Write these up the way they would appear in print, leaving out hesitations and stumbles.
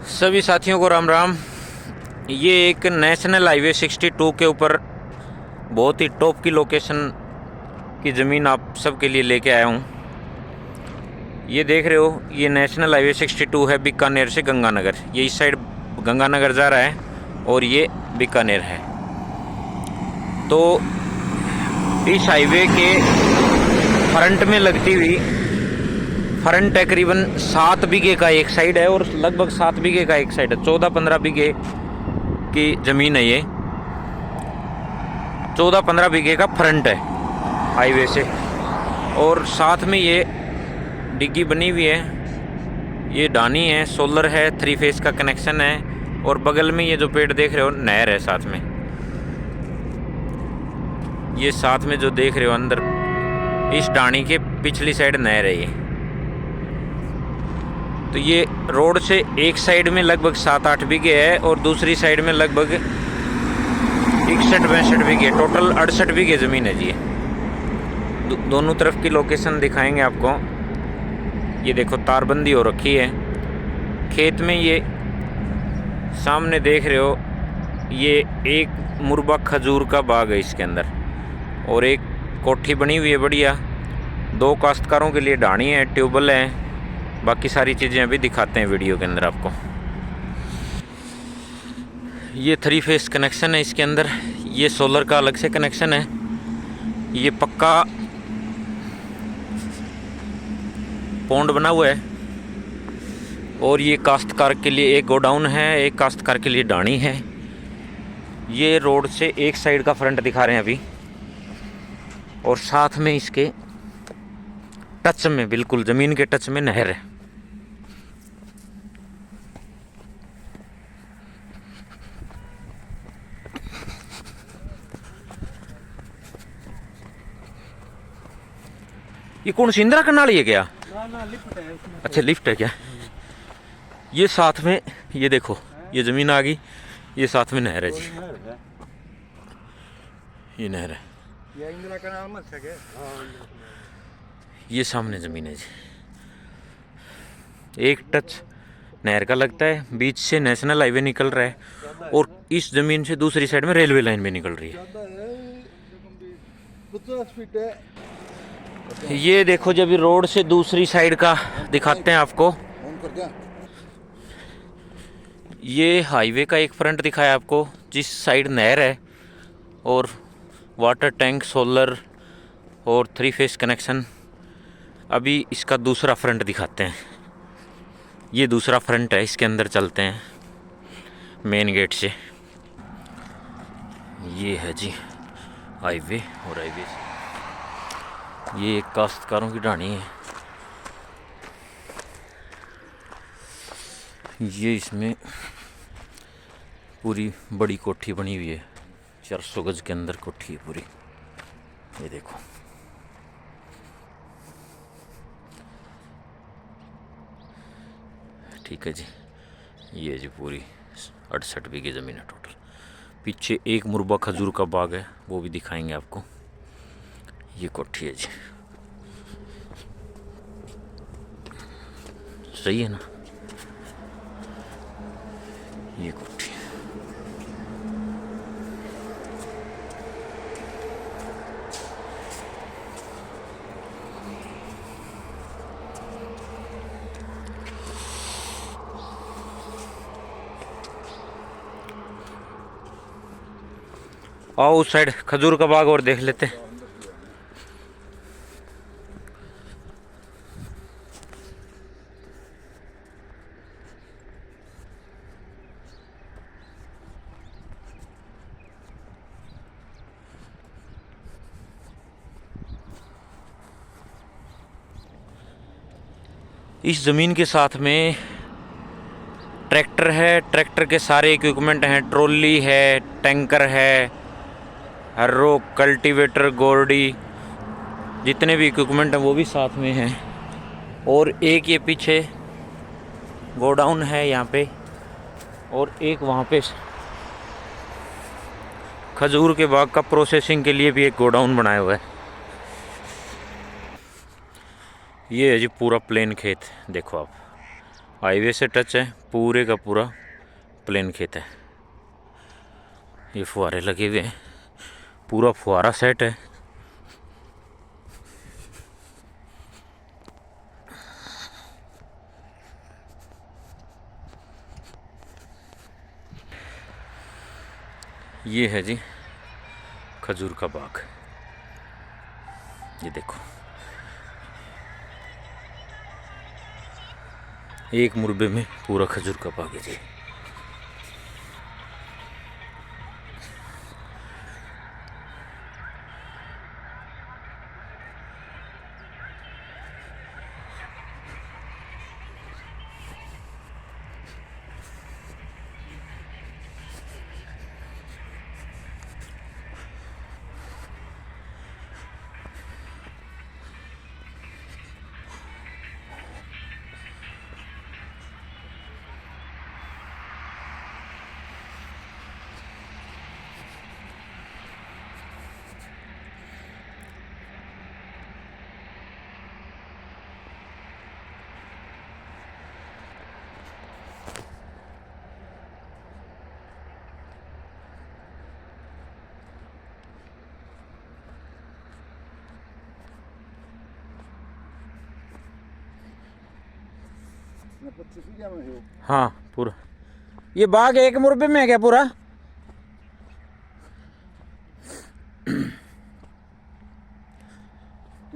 सभी साथियों को राम राम। ये एक नेशनल हाईवे 62 के ऊपर बहुत ही टॉप की लोकेशन की ज़मीन आप सबके लिए लेके आया हूँ। ये देख रहे हो, ये नेशनल हाईवे 62 है बीकानेर से गंगानगर। ये इस साइड गंगानगर जा रहा है और ये बीकानेर है। तो इस हाईवे के फ्रंट में लगती हुई फ्रंट तकरीबन 7 बीघे का एक साइड है और लगभग 7 बीघे का एक साइड है। 14-15 बीघे की ज़मीन है ये। 14-15 बीघे का फ्रंट है हाईवे से और साथ में ये डिग्गी बनी हुई है। ये डानी है, सोलर है, 3 फेस का कनेक्शन है और बगल में ये जो पेड़ देख रहे हो नहर है साथ में। ये साथ में जो देख रहे हो अंदर इस डानी के पिछली साइड नहर है ये। तो ये रोड से एक साइड में लगभग 7-8 बीघे है और दूसरी साइड में लगभग 61-62 बीघे, टोटल 68 बीघे ज़मीन है जी। दोनों तरफ की लोकेशन दिखाएंगे आपको। ये देखो तारबंदी हो रखी है खेत में। ये सामने देख रहे हो, ये एक मुरबा खजूर का बाग है इसके अंदर और एक कोठी बनी हुई है बढ़िया। 2 काश्तकारों के लिए ढाणी है, ट्यूबवेल है, बाकी सारी चीज़ें अभी दिखाते हैं वीडियो के अंदर आपको। ये 3 फेस कनेक्शन है इसके अंदर। ये सोलर का अलग से कनेक्शन है। ये पक्का पौंड बना हुआ है और ये काश्तकार के लिए एक गोडाउन है, एक काश्तकार के लिए ढाणी है। ये रोड से एक साइड का फ्रंट दिखा रहे हैं अभी और साथ में इसके टच में, बिल्कुल ज़मीन के टच में नहर है। ये कौन सी इंदिरा कनाली है क्या? ना लिफ्ट है। अच्छा लिफ्ट है क्या? ये साथ में ये देखो, ये ज़मीन आ गई, ये साथ में नहर है जी। ये नहर है, ये इंदिरा कनाल मत सके। ये सामने ज़मीन है जी। एक टच नहर का लगता है, बीच से नेशनल हाईवे निकल रहा है और इस ज़मीन से दूसरी साइड में रेलवे लाइन भी निकल रही है। 50 फीट है। ये देखो, जब रोड से दूसरी साइड का दिखाते हैं आपको। ये हाईवे का एक फ्रंट दिखाया आपको, जिस साइड नहर है और वाटर टैंक, सोलर और 3 फेस कनेक्शन। अभी इसका दूसरा फ्रंट दिखाते हैं। ये दूसरा फ्रंट है, इसके अंदर चलते हैं मेन गेट से। ये है जी हाईवे और हाईवे से ये एक काश्तकारों की ढाणी है। ये इसमें पूरी बड़ी कोठी बनी हुई है, 400 गज के अंदर कोठी है पूरी। ये देखो, ठीक है जी। ये जी पूरी 68 बीघे ज़मीन है टोटल। पीछे एक मुरबा खजूर का बाग है, वो भी दिखाएंगे आपको। ये कोठी है जी, सही है ना? ये कोठी आओ उस साइड खजूर का बाग और देख लेते हैं। इस ज़मीन के साथ में ट्रैक्टर है, ट्रैक्टर के सारे इक्विपमेंट हैं, ट्रॉली है, टैंकर है, हर्रो, कल्टीवेटर, गोरडी, जितने भी इक्विपमेंट हैं वो भी साथ में हैं। और एक ये पीछे गोडाउन है यहाँ पे और एक वहाँ पे खजूर के बाग का प्रोसेसिंग के लिए भी एक गोडाउन बनाया हुआ है। ये है जी पूरा प्लेन खेत, देखो आप हाईवे से टच है, पूरे का पूरा प्लेन खेत है। ये फुहारे लगे हुए हैं, पूरा फुहारा सेट है। ये है जी खजूर का बाग। ये देखो, एक मुरबे में पूरा खजूर का बाग है जी। मैं 25 बीघा में हूँ। हाँ पूरा ये बाग एक मुरबे में है क्या पूरा? तो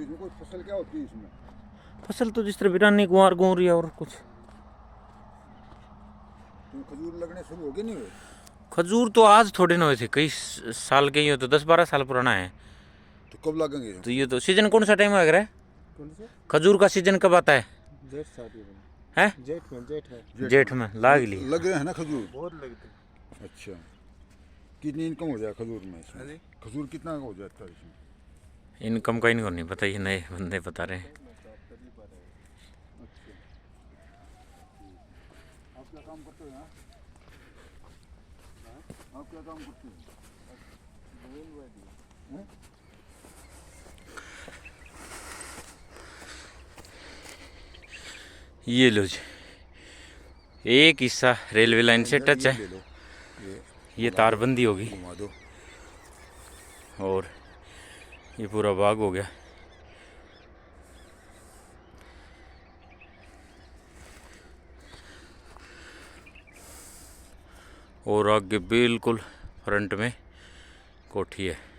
इसमें कोई फसल क्या होती है इसमें? फसल तो जिस तरह बिरानी गुआर गोरी और कुछ। तो खजूर लगने शुरू हो गए नहीं हुए? खजूर तो आज थोड़े ना हुए थे, कई साल के ही हो, तो 10-12 साल पुराना है। तो कब लगेंगे? तो ये तो सीजन कौन सा टाइम हो रहा है? कौन सा? खजूर का सीजन कब आता है? जेठ साथ हैं? जेठ में, जेठ है। जेठ में लाग ली। लग रहे हैं ना खजूर? बहुत लगते हैं। अच्छा, कितनी इनकम हो जाए खजूर में इसमें? खजूर कितना हो जाता है इसमें? इनकम का इनको नहीं पता, ये नए बंदे बता रहे हैं। आप क्या काम करते हो यहाँ? आप क्या काम करते हो? हैं? ये लो जी, एक हिस्सा रेलवे लाइन से टच ये है, ले लो, ये तारबंदी होगी घुमा दो। और ये पूरा बाग हो गया। और आगे बिल्कुल फ्रंट में कोठी है।